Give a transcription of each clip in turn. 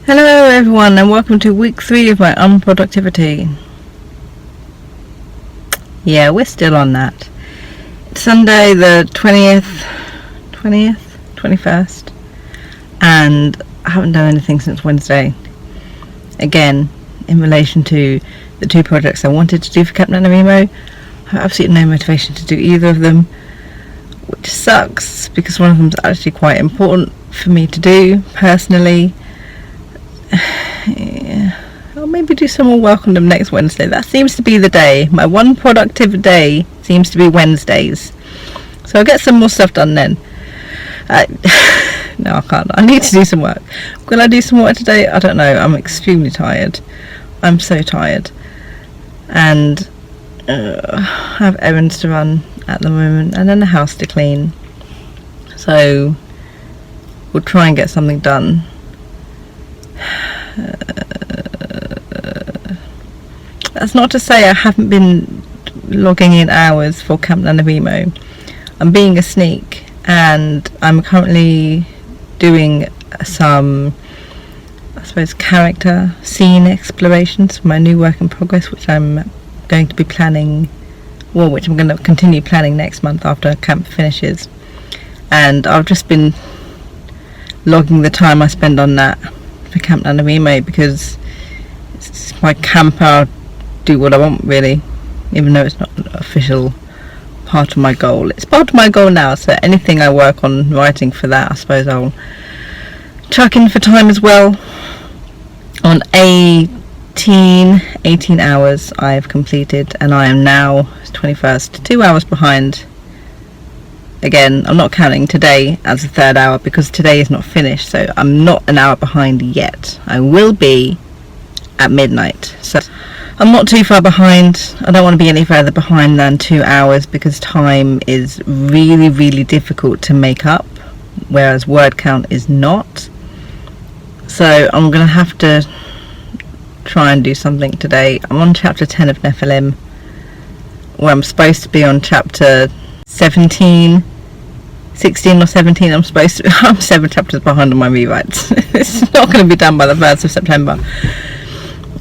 Hello everyone and welcome to week 3 of my unproductivity. Yeah, we're still on that. It's Sunday the 21st, and I haven't done anything since Wednesday. Again, in relation to the 2 projects I wanted to do for CAMPNANOWRIMO, I have absolutely no motivation to do either of them, which sucks because one of them is actually quite important for me to do personally. Yeah. I'll maybe do some more work on them next Wednesday. That seems to be the day. My one productive day seems to be Wednesdays. So I'll get some more stuff done then. No, I can't. I need to do some work. Will I do some work today? I don't know. I'm extremely tired. I'm so tired. And I have errands to run at the moment and then the house to clean. So we'll try and get something done. That's not to say I haven't been logging in hours for CAMPNANOWRIMO. I'm being a sneak and I'm currently doing some, I suppose, character scene explorations for my new work in progress, which I'm going to be planning, well, which I'm going to continue planning next month after camp finishes. And I've just been logging the time I spend on that for CAMPNANOWRIMO because it's my camp. I'll do what I want really, even though it's not an official part of my goal. It's part of my goal now, so anything I work on writing for that, I suppose I'll chuck in for time as well. On 18 hours I've completed, and I am now 21st, 2 hours behind. Again, I'm not counting today as the 3rd hour because today is not finished, so I'm not an hour behind yet. I will be at midnight, so I'm not too far behind. I don't want to be any further behind than 2 hours because time is really difficult to make up, whereas word count is not. So I'm going to have to try and do something today. I'm on chapter 10 of Nephilim, where I'm supposed to be on chapter 16 or 17. I'm 7 chapters behind on my rewrites. It's not going to be done by the 1st of September.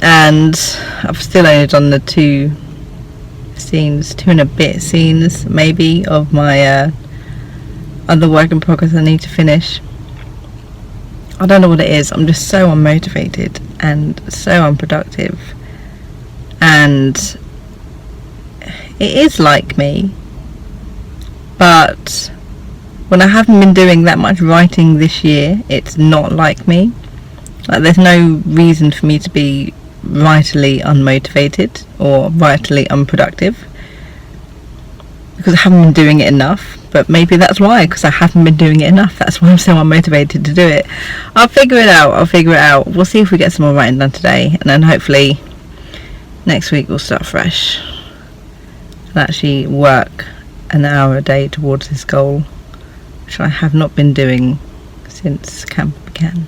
And I've still only done the 2 and a bit scenes maybe of my other work in progress I need to finish. I don't know what it is. I'm just so unmotivated and so unproductive, and it is like me, but when I haven't been doing that much writing this year, it's not like me. Like, there's no reason for me to be vitally unmotivated or vitally unproductive because I haven't been doing it enough. But maybe that's why, because I haven't been doing it enough. That's why I'm so unmotivated to do it. I'll figure it out. We'll see if we get some more writing done today, and then hopefully next week we'll start fresh and actually work an hour a day towards this goal, which I have not been doing since camp began.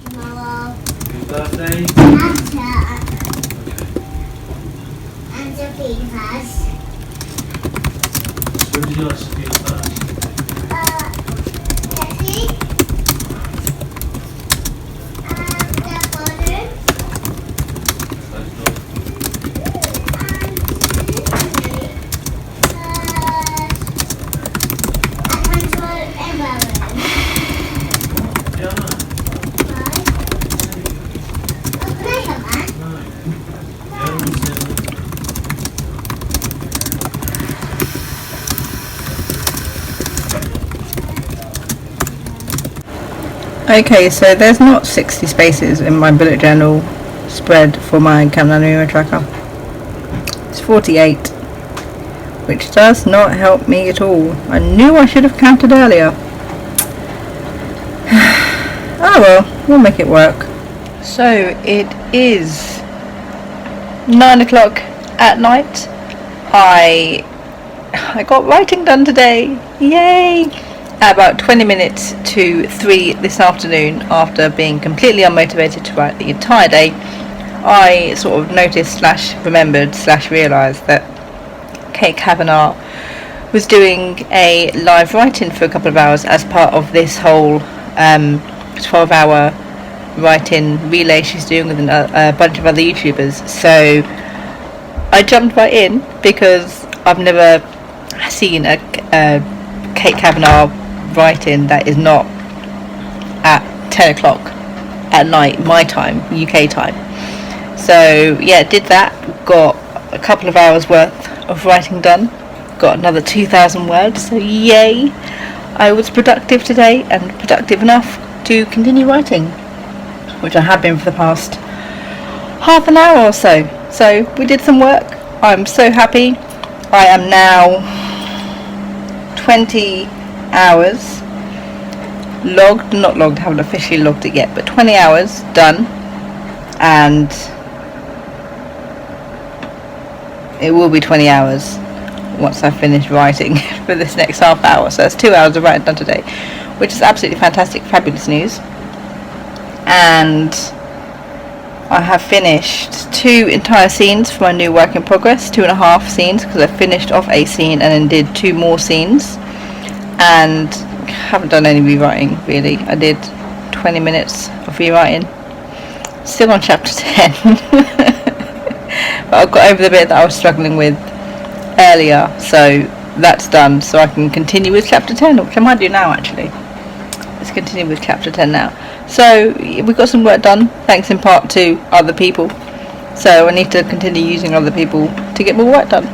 Tomorrow. Happy birthday. And the pizzas. Who would you like to speak first? Jesse. The photo. Yeah, no. Okay, so there's not 60 spaces in my bullet journal spread for my CAMPNANOWRIMO tracker. It's 48. which does not help me at all. I knew I should have counted earlier. Oh well, we'll make it work. So it is 9 o'clock at night. I got writing done today. Yay! At about 20 minutes to 3 this afternoon, after being completely unmotivated to write the entire day, I sort of noticed / remembered / realised that Kate Kavanagh was doing a live write-in for a couple of hours as part of this whole 12-hour write-in relay she's doing with a bunch of other YouTubers. So I jumped right in because I've never seen a Kate Kavanagh write-in that is not at 10 o'clock at night, my time, UK time. So yeah, did that, got a couple of hours worth of writing done, got another 2,000 words, so yay! I was productive today, and productive enough to continue writing, which I have been for the past half an hour or so. So we did some work. I'm so happy. I am now 20 hours logged, haven't officially logged it yet, but 20 hours done, and it will be 20 hours once I finish writing for this next half hour. So that's 2 hours of writing done today, which is absolutely fantastic, fabulous news. And I have finished 2 entire scenes for my new work in progress, 2.5 scenes, because I finished off a scene and then did 2 more scenes, and haven't done any rewriting really. I did 20 minutes of rewriting, still on chapter 10. But I've got over the bit that I was struggling with earlier, so that's done, so I can continue with chapter 10, which I might do now actually. Let's continue with chapter 10 now. So we got some work done, thanks in part to other people, so I need to continue using other people to get more work done.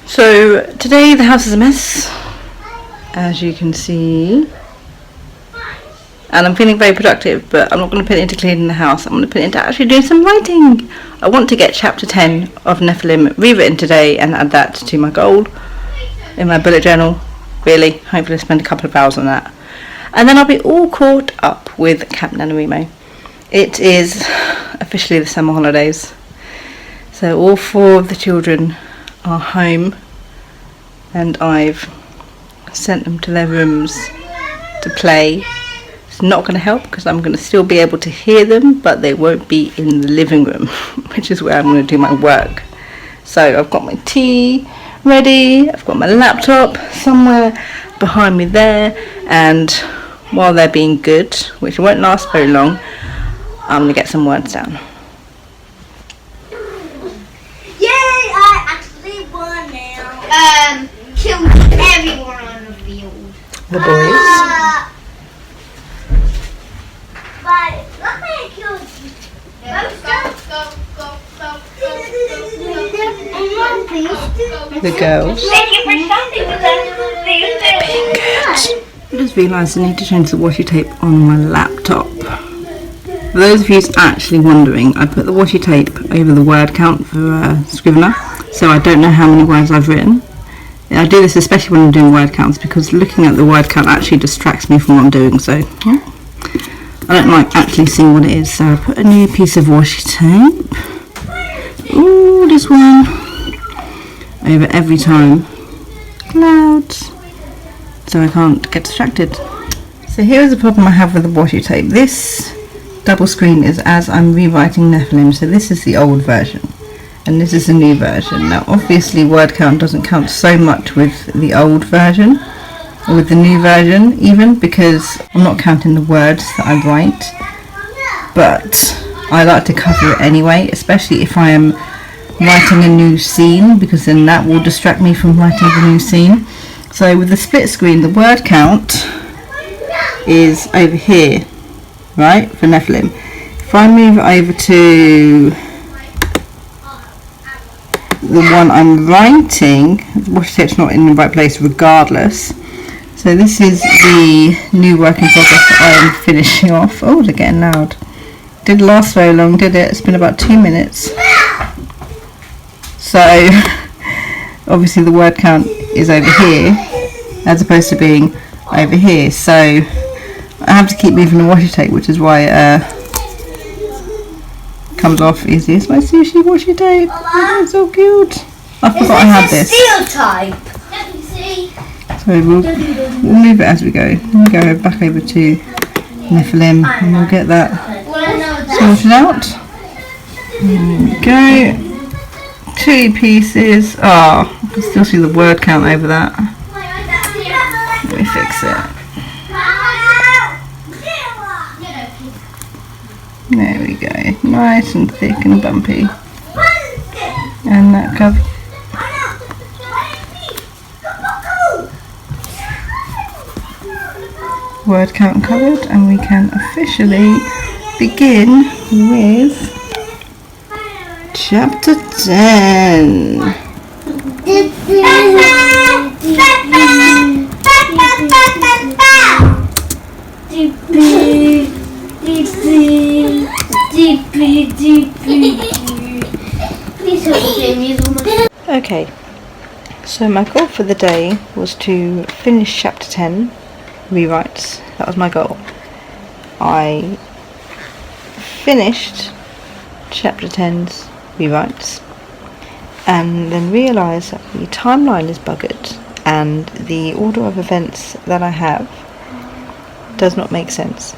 So today the house is a mess, as you can see, and I'm feeling very productive, but I'm not going to put it into cleaning the house. I'm going to put it into actually doing some writing. I want to get chapter 10 of Nephilim rewritten today and add that to my goal in my bullet journal. Really, hopefully spend a couple of hours on that, and then I'll be all caught up with CAMPNANOWRIMO. It is officially the summer holidays, so all 4 of the children are home, and I've sent them to their rooms to play. It's not going to help because I'm going to still be able to hear them, but they won't be in the living room, which is where I'm going to do my work. So I've got my tea ready, I've got my laptop somewhere behind me there, and while they're being good, which won't last very long, I'm going to get some words down. Yay! I actually won now. Killed everyone on the field. The boys. But look, I killed The girls. Thank you for stopping with us. I just realised I need to change the washi tape on my laptop. For those of you actually wondering, I put the washi tape over the word count for Scrivener, so I don't know how many words I've written. I do this especially when I'm doing word counts, because looking at the word count actually distracts me from what I'm doing, so I don't like actually seeing what it is. So I put a new piece of washi tape, ooh, this one, over every time, clouds, so I can't get distracted. So here's the problem I have with the washi tape. This double screen is as I'm rewriting Nephilim, so this is the old version and this is the new version. Now obviously word count doesn't count so much with the old version, or with the new version even, because I'm not counting the words that I write, but I like to cover it anyway, especially if I am writing a new scene, because then that will distract me from writing the new scene. So with the split screen, the word count is over here, right, for Nephilim. If I move over to the one I'm writing, washi tape's not in the right place regardless. So this is the new work in progress that I am finishing off. Oh, they're getting loud. Didn't last very long, did it? It's been about 2 minutes. So obviously the word count is over here as opposed to being over here. So I have to keep moving the washi tape, which is why it comes off easy. It's my sushi washi tape. Oh, it's so cute. I forgot I had this. Steel type. So we'll move it as we go. We'll go back over to Nephilim and we'll get that sorted out. There we go. 2 pieces. Oh, I can still see the word count over that. Let me fix it. There we go. Nice and thick and bumpy. And that cover. Word count covered, and we can officially begin with chapter 10. Okay, so my goal for the day was to finish chapter 10 rewrites. That was my goal. I finished chapter 10's rewrites and then realised that the timeline is buggered and the order of events that I have does not make sense,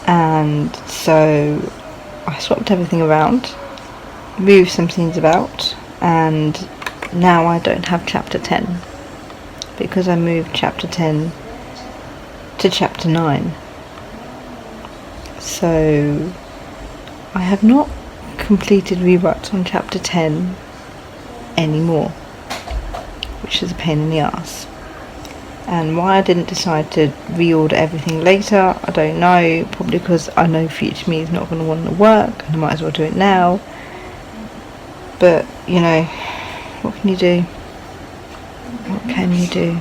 and so I swapped everything around, moved some things about, and now I don't have chapter 10 because I moved chapter 10 to chapter 9. So I have not completed rewrites on chapter 10 anymore, which is a pain in the ass. And why I didn't decide to reorder everything later, I don't know. Probably because I know future me is not going to want to work and I might as well do it now. But, you know, what can you do? What can you do?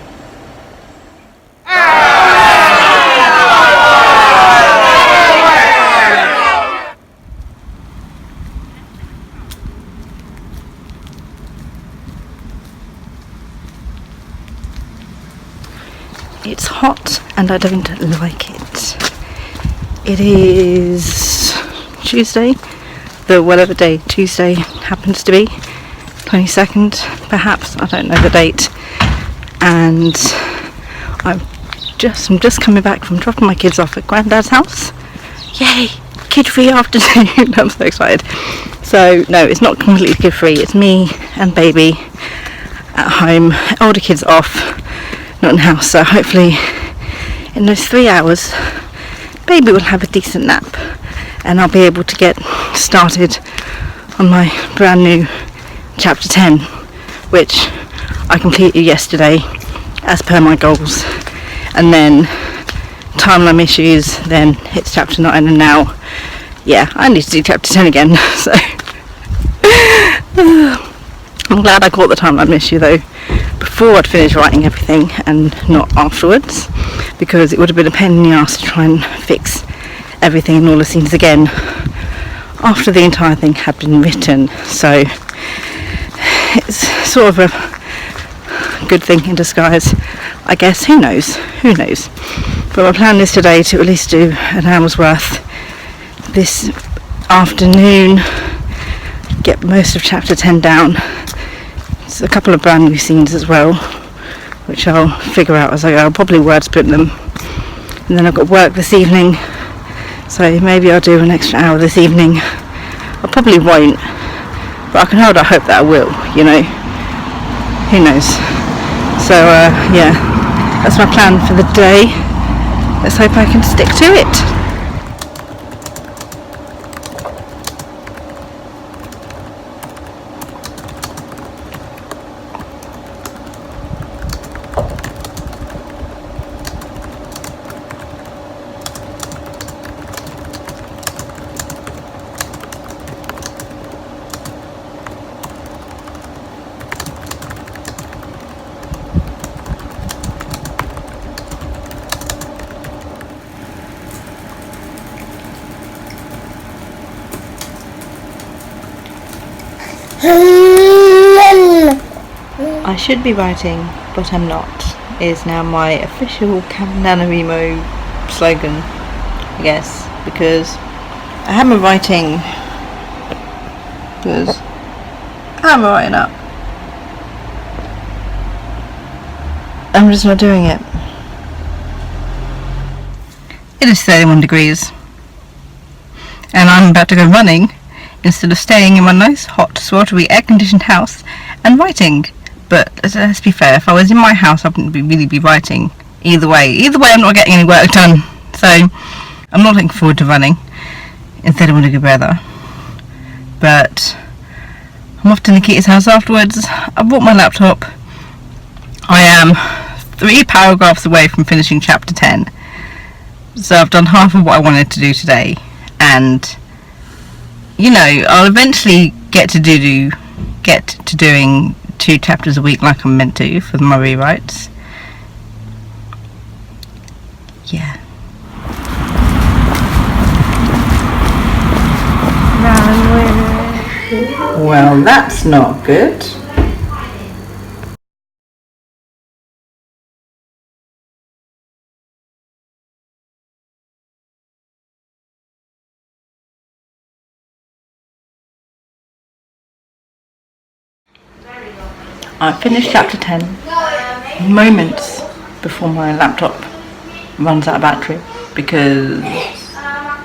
It's hot and I don't like it. It is Tuesday, the whatever day Tuesday happens to be, 22nd perhaps, I don't know the date, and I'm just coming back from dropping my kids off at Granddad's house. Yay! Kid-free afternoon. I'm so excited. So no, it's not completely kid-free, it's me and baby at home, older kids off, not in the house, so hopefully in those 3 hours baby will have a decent nap and I'll be able to get started on my brand new chapter 10, which I completed yesterday as per my goals, and then timeline issues, then hits chapter 9, and now yeah, I need to do chapter 10 again. So I'm glad I caught the timeline issue though before I'd finished writing everything and not afterwards, because it would have been a pain in the ass to try and fix everything in all the scenes again after the entire thing had been written. So it's sort of a good thing in disguise, I guess. Who knows? But my plan is today to at least do an hour's worth this afternoon, get most of chapter 10 down. There's a couple of brand new scenes as well, which I'll figure out as I go. I'll probably wordsprint them, and then I've got work this evening, so maybe I'll do an extra hour this evening. I probably won't, but I can hold out hope that I will, you know. Who knows? So yeah, that's my plan for the day. Let's hope I can stick to it. I should be writing, but I'm not, is now my official CAMPNANOWRIMO slogan, I guess, because I haven't been writing, because I haven't writing up. I'm just not doing it. It is 31 degrees, and I'm about to go running instead of staying in my nice, hot, sweltering, air-conditioned house and writing. But let's be fair, if I was in my house, I wouldn't really be writing. Either way, I'm not getting any work done. So I'm not looking forward to running. Instead, I want to go weather. But I'm off to Nikita's house afterwards. I brought my laptop. I am 3 paragraphs away from finishing chapter 10. So I've done half of what I wanted to do today. And, you know, I'll eventually get to doing 2 chapters a week like I'm meant to for my rewrites. Yeah. Well, that's not good. I finished chapter 10 moments before my laptop runs out of battery because,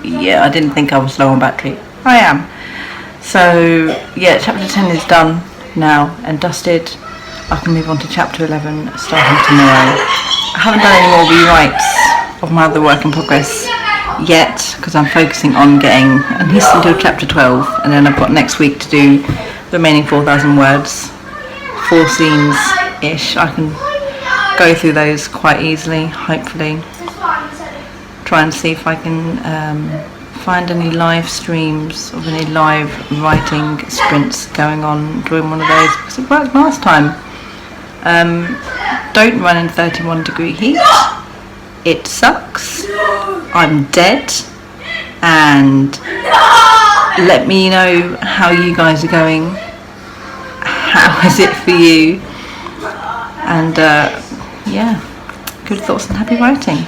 yeah, I didn't think I was low on battery. I am. So, yeah, chapter 10 is done now and dusted. I can move on to chapter 11 starting tomorrow. I haven't done any more rewrites of my other work in progress yet because I'm focusing on getting at least until chapter 12, and then I've got next week to do the remaining 4,000 words. 4 scenes-ish. I can go through those quite easily, hopefully. Try and see if I can find any live streams of any live writing sprints going on during one of those, because it worked last time. Don't run in 31 degree heat. It sucks. I'm dead. And let me know how you guys are going. How is it for you? And yeah, good thoughts and happy writing.